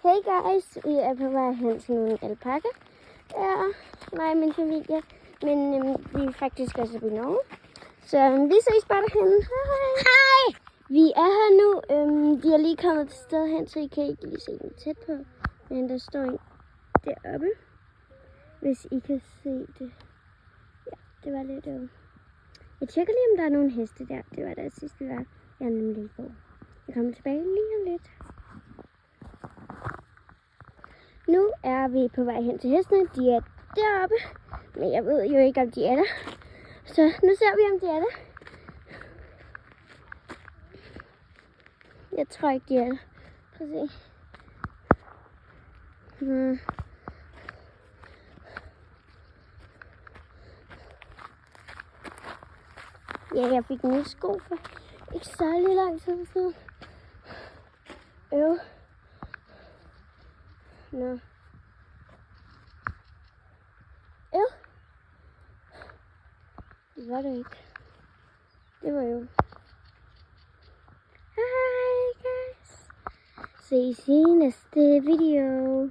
Hey guys, vi er på vej hen til nogle alpakker. Det er mig og min familie, men vi er faktisk også i Norge. Så vi ses bare derhen. Hej! Vi er her nu. De er lige kommet til sted hen, så I kan ikke lige se dem tæt på. Men der står en deroppe, hvis I kan se det. Ja, det var lidt Jeg tjekker lige, om der er nogle heste der. Det var der sidst, vi var. Jeg er nemlig på. Jeg kommer tilbage lige om lidt. Nu er vi på vej hen til hestene. De er deroppe, men jeg ved jo ikke, om de er der. Så nu ser vi, om de er der. Jeg tror ikke, de er der. Prøv at se. Ja, jeg fik nye sko for ikke særlig lang tid siden. Nå. Det var det ikke. Det var jo. Hej guys. Ses i næste video.